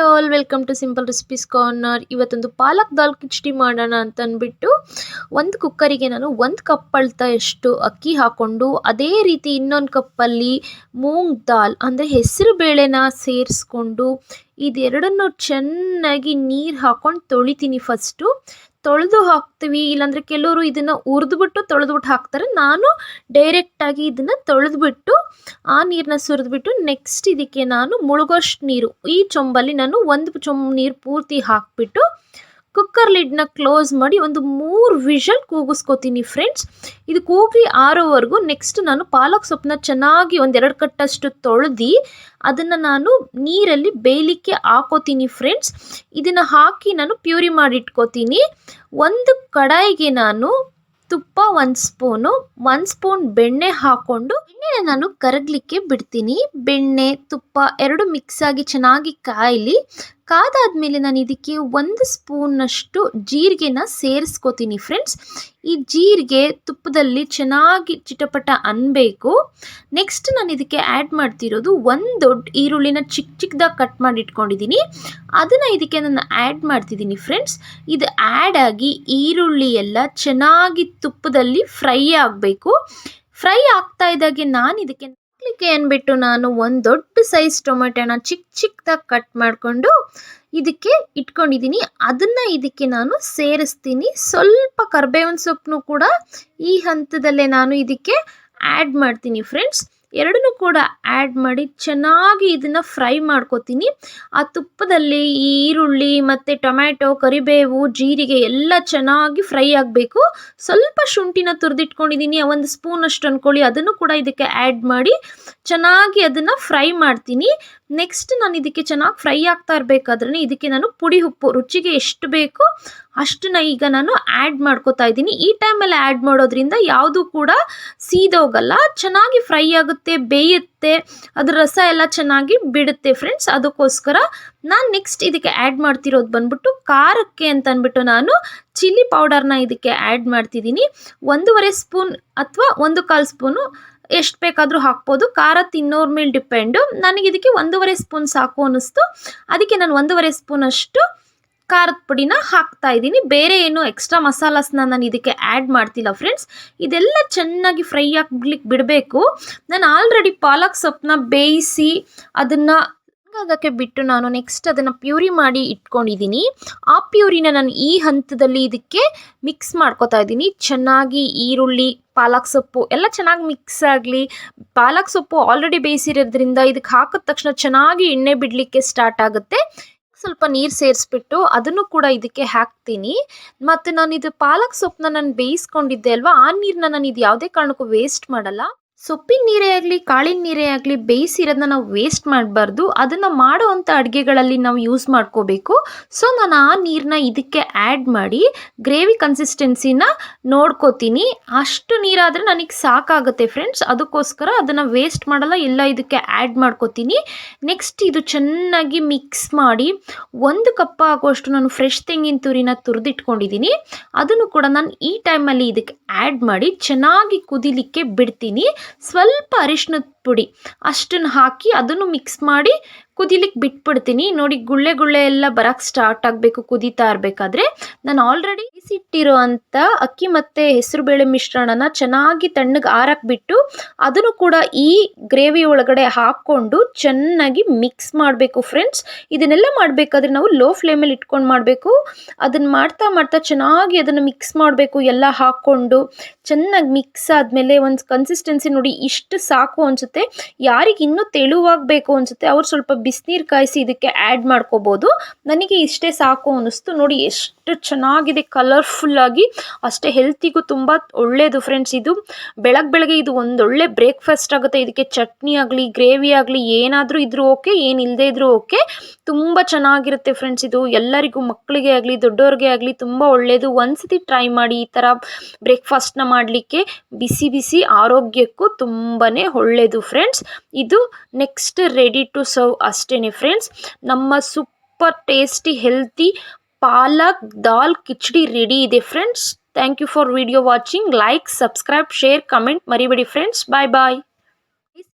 All welcome to simple recipes corner. ಇವತ್ತೊಂದು ಪಾಲಕ್ ದಾಲ್ ಕಿಚಡಿ ಮಾಡೋಣ ಅಂತ ಅಂದ್ಬಿಟ್ಟು ಒಂದು ಕುಕ್ಕರಿಗೆ ನಾನು 1 ಕಪ್ ಅಳತೆಯಷ್ಟು ಅಕ್ಕಿ ಹಾಕ್ಕೊಂಡು ಅದೇ ರೀತಿ ಇನ್ನೊಂದು ಕಪ್ಪಲ್ಲಿ ಮೂಂಗ್ ದಾಲ್ ಅಂದರೆ ಹೆಸರು ಬೇಳೆನ ಸೇರಿಸ್ಕೊಂಡು ಇದೆರಡನ್ನು ಚೆನ್ನಾಗಿ ನೀರು ಹಾಕ್ಕೊಂಡು ತೊಳಿತೀನಿ. ಫಸ್ಟು ತೊಳೆದು ಹಾಕ್ತೀವಿ, ಇಲ್ಲಾಂದರೆ ಕೆಲವರು ಇದನ್ನು ಹುರಿದ್ಬಿಟ್ಟು ತೊಳೆದ್ಬಿಟ್ಟು ಹಾಕ್ತಾರೆ. ನಾನು ಡೈರೆಕ್ಟಾಗಿ ಇದನ್ನು ತೊಳೆದ್ಬಿಟ್ಟು ಆ ನೀರನ್ನ ಸುರಿದ್ಬಿಟ್ಟು ನೆಕ್ಸ್ಟ್ ಇದಕ್ಕೆ ನಾನು ಮುಳುಗೋಷ್ಟು ನೀರು, ಈ ಚೊಂಬಲ್ಲಿ ನಾನು 1 ಚೊಂಬು ನೀರು ಪೂರ್ತಿ ಹಾಕಿಬಿಟ್ಟು ಕುಕ್ಕರ್ ಲಿಡ್ನ ಕ್ಲೋಸ್ ಮಾಡಿ ಒಂದು 3 ವಿಷಲ್ ಕೂಗಿಸ್ಕೊತೀನಿ ಫ್ರೆಂಡ್ಸ್. ಇದು ಕೂಗಿ ಆರೋವರೆಗೂ ನೆಕ್ಸ್ಟ್ ನಾನು ಪಾಲಕ್ ಸೊಪ್ಪನ್ನ ಚೆನ್ನಾಗಿ 1-2 ಕಟ್ಟಷ್ಟು ತೊಳೆದು ಅದನ್ನು ನಾನು ನೀರಲ್ಲಿ ಬೇಯಲಿಕ್ಕೆ ಹಾಕೋತೀನಿ ಫ್ರೆಂಡ್ಸ್. ಇದನ್ನು ಹಾಕಿ ನಾನು ಪ್ಯೂರಿ ಮಾಡಿ ಇಟ್ಕೋತೀನಿ. ಒಂದು ಕಡಾಯಿಗೆ ನಾನು ತುಪ್ಪ 1 ಸ್ಪೂನ್ ಬೆಣ್ಣೆ ಹಾಕ್ಕೊಂಡು ಬೆಣ್ಣೆನ ನಾನು ಕರಗಲಿಕ್ಕೆ ಬಿಡ್ತೀನಿ. ಬೆಣ್ಣೆ ತುಪ್ಪ ಎರಡು ಮಿಕ್ಸ್ ಆಗಿ ಚೆನ್ನಾಗಿ ಕಾಯಲಿ. ಕಾದಾದ್ಮೇಲೆ ನಾನು ಇದಕ್ಕೆ 1 ಸ್ಪೂನಷ್ಟು ಜೀರಿಗೆನ ಸೇರಿಸ್ಕೋತೀನಿ ಫ್ರೆಂಡ್ಸ್. ಈ ಜೀರಿಗೆ ತುಪ್ಪದಲ್ಲಿ ಚೆನ್ನಾಗಿ ಚಿಟಪಟ ಅನ್ನಬೇಕು. ನೆಕ್ಸ್ಟ್ ನಾನು ಇದಕ್ಕೆ ಆ್ಯಡ್ ಮಾಡ್ತಿರೋದು 1 ದೊಡ್ಡ ಈರುಳ್ಳಿನ ಚಿಕ್ಕದಾಗಿ ಕಟ್ ಮಾಡಿ ಇಟ್ಕೊಂಡಿದ್ದೀನಿ. ಅದನ್ನು ಇದಕ್ಕೆ ನಾನು ಆ್ಯಡ್ ಮಾಡ್ತಿದ್ದೀನಿ ಫ್ರೆಂಡ್ಸ್. ಇದು ಆ್ಯಡ್ ಆಗಿ ಈರುಳ್ಳಿ ಎಲ್ಲ ಚೆನ್ನಾಗಿ ತುಪ್ಪದಲ್ಲಿ ಫ್ರೈ ಆಗಬೇಕು. ಫ್ರೈ ಆಗ್ತಾ ಇದ್ದಾಗೆ ನಾನು ಇದಕ್ಕೆ ಅಂದ್ಬಿಟ್ಟು ನಾನು 1 ದೊಡ್ಡ ಸೈಜ್ ಟೊಮೆಟೊನ ಚಿಕ್ಕದಾಗಿ ಕಟ್ ಮಾಡಿಕೊಂಡು ಇದಕ್ಕೆ ಇಟ್ಕೊಂಡಿದ್ದೀನಿ. ಅದನ್ನು ಇದಕ್ಕೆ ನಾನು ಸೇರಿಸ್ತೀನಿ. ಸ್ವಲ್ಪ ಕರಿಬೇವಿನ ಸೊಪ್ಪನ್ನು ಕೂಡ ಈ ಹಂತದಲ್ಲೇ ನಾನು ಇದಕ್ಕೆ ಆ್ಯಡ್ ಮಾಡ್ತೀನಿ ಫ್ರೆಂಡ್ಸ್. ಎರಡನ್ನೂ ಕೂಡ ಆ್ಯಡ್ ಮಾಡಿ ಚೆನ್ನಾಗಿ ಇದನ್ನು ಫ್ರೈ ಮಾಡ್ಕೋತೀನಿ. ಆ ತುಪ್ಪದಲ್ಲಿ ಈ ಈರುಳ್ಳಿ ಮತ್ತು ಟೊಮ್ಯಾಟೊ, ಕರಿಬೇವು, ಜೀರಿಗೆ ಎಲ್ಲ ಚೆನ್ನಾಗಿ ಫ್ರೈ ಆಗಬೇಕು. ಸ್ವಲ್ಪ ಶುಂಠಿನ ತುರಿದಿಟ್ಕೊಂಡಿದ್ದೀನಿ, 1 ಸ್ಪೂನಷ್ಟು ಅಂದ್ಕೊಳ್ಳಿ, ಅದನ್ನು ಕೂಡ ಇದಕ್ಕೆ ಆ್ಯಡ್ ಮಾಡಿ ಚೆನ್ನಾಗಿ ಅದನ್ನು ಫ್ರೈ ಮಾಡ್ತೀನಿ. ನೆಕ್ಸ್ಟ್ ನಾನು ಇದಕ್ಕೆ ಚೆನ್ನಾಗಿ ಫ್ರೈ ಆಗ್ತಾ ಇರಬೇಕಾದ್ರೆ ಇದಕ್ಕೆ ನಾನು ಪುಡಿ ಉಪ್ಪು ರುಚಿಗೆ ಎಷ್ಟು ಬೇಕೋ ಅಷ್ಟನ್ನ ಈಗ ನಾನು ಆ್ಯಡ್ ಮಾಡ್ಕೋತಾ ಇದ್ದೀನಿ. ಈ ಟೈಮಲ್ಲಿ ಆ್ಯಡ್ ಮಾಡೋದ್ರಿಂದ ಯಾವುದೂ ಕೂಡ ಸೀದೋಗಲ್ಲ, ಚೆನ್ನಾಗಿ ಫ್ರೈ ಆಗುತ್ತೆ, ಬೇಯುತ್ತೆ, ಅದ್ರ ರಸ ಎಲ್ಲ ಚೆನ್ನಾಗಿ ಬಿಡುತ್ತೆ ಫ್ರೆಂಡ್ಸ್. ಅದಕ್ಕೋಸ್ಕರ ನಾನು ನೆಕ್ಸ್ಟ್ ಇದಕ್ಕೆ ಆ್ಯಡ್ ಮಾಡ್ತಿರೋದು ಬಂದ್ಬಿಟ್ಟು ಖಾರಕ್ಕೆ ಅಂತ ಅಂದ್ಬಿಟ್ಟು ನಾನು ಚಿಲ್ಲಿ ಪೌಡರ್ನ ಇದಕ್ಕೆ ಆ್ಯಡ್ ಮಾಡ್ತಿದ್ದೀನಿ. 1.5 ಸ್ಪೂನ್ ಅಥವಾ 1/4 ಸ್ಪೂನು ಎಷ್ಟು ಬೇಕಾದರೂ ಹಾಕ್ಬೋದು. ಖಾರ ತಿನ್ನೋರ ಮೇಲೆ ಡಿಪೆಂಡು. ನನಗೆ ಇದಕ್ಕೆ 1.5 ಸ್ಪೂನ್ ಸಾಕು ಅನ್ನಿಸ್ತು. ಅದಕ್ಕೆ ನಾನು 1.5 ಸ್ಪೂನಷ್ಟು ಖಾರದ ಪುಡಿನ ಹಾಕ್ತಾ ಇದ್ದೀನಿ. ಬೇರೆ ಏನು ಎಕ್ಸ್ಟ್ರಾ ಮಸಾಲಾಸ್ನ ನಾನು ಇದಕ್ಕೆ ಆ್ಯಡ್ ಮಾಡ್ತಿಲ್ಲ ಫ್ರೆಂಡ್ಸ್. ಇದೆಲ್ಲ ಚೆನ್ನಾಗಿ ಫ್ರೈ ಆಗ್ಲಿಕ್ಕೆ ಬಿಡಬೇಕು. ನಾನು ಆಲ್ರೆಡಿ ಪಾಲಕ್ ಸೊಪ್ಪನ್ನ ಬೇಯಿಸಿ ಅದನ್ನು ಅದಕ್ಕೆ ಬಿಟ್ಟು ನಾನು ನೆಕ್ಸ್ಟ್ ಅದನ್ನು ಪ್ಯೂರಿ ಮಾಡಿ ಇಟ್ಕೊಂಡಿದ್ದೀನಿ. ಆ ಪ್ಯೂರಿನ ನಾನು ಈ ಹಂತದಲ್ಲಿ ಇದಕ್ಕೆ ಮಿಕ್ಸ್ ಮಾಡ್ಕೊತಾ ಇದ್ದೀನಿ. ಚೆನ್ನಾಗಿ ಈರುಳ್ಳಿ, ಪಾಲಕ್ ಸೊಪ್ಪು ಎಲ್ಲ ಚೆನ್ನಾಗಿ ಮಿಕ್ಸ್ ಆಗಲಿ. ಪಾಲಕ್ ಸೊಪ್ಪು ಆಲ್ರೆಡಿ ಬೇಯಿಸಿರೋದ್ರಿಂದ ಇದಕ್ಕೆ ಹಾಕಿದ ತಕ್ಷಣ ಚೆನ್ನಾಗಿ ಎಣ್ಣೆ ಬಿಡಲಿಕ್ಕೆ ಸ್ಟಾರ್ಟ್ ಆಗುತ್ತೆ. ಸ್ವಲ್ಪ ನೀರು ಸೇರಿಸ್ಬಿಟ್ಟು ಅದನ್ನು ಕೂಡ ಇದಕ್ಕೆ ಹಾಕ್ತೀನಿ. ಮತ್ತು ನಾನು ಇದು ಪಾಲಕ್ ಸೊಪ್ಪನ್ನ ನಾನು ಬೇಯಿಸ್ಕೊಂಡಿದ್ದೆ ಅಲ್ವಾ, ಆ ನೀರನ್ನ ನಾನು ಇದು ಯಾವುದೇ ಕಾರಣಕ್ಕೂ ವೇಸ್ಟ್ ಮಾಡಲ್ಲ. ಸೊಪ್ಪಿನ ನೀರೇ ಆಗಲಿ, ಕಾಳಿನ ನೀರೇ ಆಗಲಿ, ಬೇಯಿಸಿರೋದನ್ನ ನಾವು ವೇಸ್ಟ್ ಮಾಡಬಾರ್ದು. ಅದನ್ನು ಮಾಡೋವಂಥ ಅಡುಗೆಗಳಲ್ಲಿ ನಾವು ಯೂಸ್ ಮಾಡ್ಕೋಬೇಕು. ಸೊ ನಾನು ಆ ನೀರನ್ನ ಇದಕ್ಕೆ ಆ್ಯಡ್ ಮಾಡಿ ಗ್ರೇವಿ ಕನ್ಸಿಸ್ಟೆನ್ಸಿನ ನೋಡ್ಕೋತೀನಿ. ಅಷ್ಟು ನೀರಾದರೆ ನನಗೆ ಸಾಕಾಗುತ್ತೆ ಫ್ರೆಂಡ್ಸ್. ಅದಕ್ಕೋಸ್ಕರ ಅದನ್ನು ವೇಸ್ಟ್ ಮಾಡಲ್ಲ, ಎಲ್ಲ ಇದಕ್ಕೆ ಆ್ಯಡ್ ಮಾಡ್ಕೋತೀನಿ. ನೆಕ್ಸ್ಟ್ ಇದು ಚೆನ್ನಾಗಿ ಮಿಕ್ಸ್ ಮಾಡಿ 1 ಕಪ್ ಆಗುವಷ್ಟು ನಾನು ಫ್ರೆಶ್ ತೆಂಗಿನ ತುರಿನ ತುರಿದಿಟ್ಕೊಂಡಿದ್ದೀನಿ. ಅದನ್ನು ಕೂಡ ನಾನು ಈ ಟೈಮಲ್ಲಿ ಇದಕ್ಕೆ ಆ್ಯಡ್ ಮಾಡಿ ಚೆನ್ನಾಗಿ ಕುದಿಲಿಕ್ಕೆ ಬಿಡ್ತೀನಿ. ಸ್ವಲ್ಪ ಅರಿಶಿನದ ಪುಡಿ ಅಷ್ಟನ್ನು ಹಾಕಿ ಅದನ್ನು ಮಿಕ್ಸ್ ಮಾಡಿ ಕುದಿಲಿಕ್ಕೆ ಬಿಟ್ಬಿಡ್ತೀನಿ. ನೋಡಿ, ಗುಳ್ಳೆ ಗುಳ್ಳೆ ಎಲ್ಲ ಬರೋಕ್ಕೆ ಸ್ಟಾರ್ಟ್ ಆಗಬೇಕು ಕುದೀತಾ ಇರಬೇಕಾದ್ರೆ. ನಾನು ಆಲ್ರೆಡಿ ಬೇಯಿಸಿಟ್ಟಿರೋ ಅಂಥ ಅಕ್ಕಿ ಮತ್ತು ಹೆಸರುಬೇಳೆ ಮಿಶ್ರಣನ ಚೆನ್ನಾಗಿ ತಣ್ಣಗೆ ಆರಕ್ಕೆ ಬಿಟ್ಟು ಅದನ್ನು ಕೂಡ ಈ ಗ್ರೇವಿ ಒಳಗಡೆ ಹಾಕ್ಕೊಂಡು ಚೆನ್ನಾಗಿ ಮಿಕ್ಸ್ ಮಾಡಬೇಕು ಫ್ರೆಂಡ್ಸ್. ಇದನ್ನೆಲ್ಲ ಮಾಡಬೇಕಾದ್ರೆ ನಾವು ಲೋ ಫ್ಲೇಮಲ್ಲಿ ಇಟ್ಕೊಂಡು ಮಾಡಬೇಕು. ಅದನ್ನು ಮಾಡ್ತಾ ಮಾಡ್ತಾ ಚೆನ್ನಾಗಿ ಅದನ್ನು ಮಿಕ್ಸ್ ಮಾಡಬೇಕು. ಎಲ್ಲ ಹಾಕ್ಕೊಂಡು ಚೆನ್ನಾಗಿ ಮಿಕ್ಸ್ ಆದಮೇಲೆ ಒಂದು ಕನ್ಸಿಸ್ಟೆನ್ಸಿ ನೋಡಿ, ಇಷ್ಟು ಸಾಕು ಅನಿಸುತ್ತೆ. ಯಾರಿಗೆ ಇನ್ನೂ ತೆಳುವಾಗಬೇಕು ಅನಿಸುತ್ತೆ ಅವ್ರು ಸ್ವಲ್ಪ ಬಿಸಿನೀರು ಕಾಯಿಸಿ ಇದಕ್ಕೆ ಆ್ಯಡ್ ಮಾಡ್ಕೋಬೋದು. ನನಗೆ ಇಷ್ಟೇ ಸಾಕು ಅನ್ನಿಸ್ತು. ನೋಡಿ ಎಷ್ಟು ಚೆನ್ನಾಗಿದೆ ಕಲರ್ಫುಲ್ಲಾಗಿ, ಅಷ್ಟೇ ಹೆಲ್ತಿಗೂ ತುಂಬ ಒಳ್ಳೆಯದು ಫ್ರೆಂಡ್ಸ್. ಇದು ಬೆಳಗ್ಗೆ ಇದು ಒಂದೊಳ್ಳೆ ಬ್ರೇಕ್ಫಾಸ್ಟ್ ಆಗುತ್ತೆ. ಇದಕ್ಕೆ ಚಟ್ನಿ ಆಗಲಿ, ಗ್ರೇವಿ ಆಗಲಿ, ಏನಾದರೂ ಇದ್ರೂ ಓಕೆ, ಏನಿಲ್ಲದೆ ಇದ್ರೂ ಓಕೆ, ತುಂಬ ಚೆನ್ನಾಗಿರುತ್ತೆ ಫ್ರೆಂಡ್ಸ್. ಇದು ಎಲ್ಲರಿಗೂ, ಮಕ್ಕಳಿಗೆ ಆಗಲಿ ದೊಡ್ಡವ್ರಿಗೆ ಆಗಲಿ ತುಂಬ ಒಳ್ಳೆಯದು. ಒಂದ್ಸತಿ ಟ್ರೈ ಮಾಡಿ ಈ ಥರ ಬ್ರೇಕ್ಫಾಸ್ಟ್ನ ಮಾಡಲಿಕ್ಕೆ. ಬಿಸಿ ಬಿಸಿ ಆರೋಗ್ಯಕ್ಕೂ ತುಂಬಾ ಒಳ್ಳೆಯದು ಫ್ರೆಂಡ್ಸ್. ಇದು ನೆಕ್ಸ್ಟ್ ರೆಡಿ ಟು ಸರ್ವ್ ಅಷ್ಟೇ ಫ್ರೆಂಡ್ಸ್. ನಮ್ಮ super tasty healthy palak dal khichdi ready ಇದೆ friends. Thank you for video watching. Like, subscribe, share, comment ಮರಿಬೇಡಿ ಫ್ರೆಂಡ್ಸ್. ಬಾಯ್ ಬಾಯ್.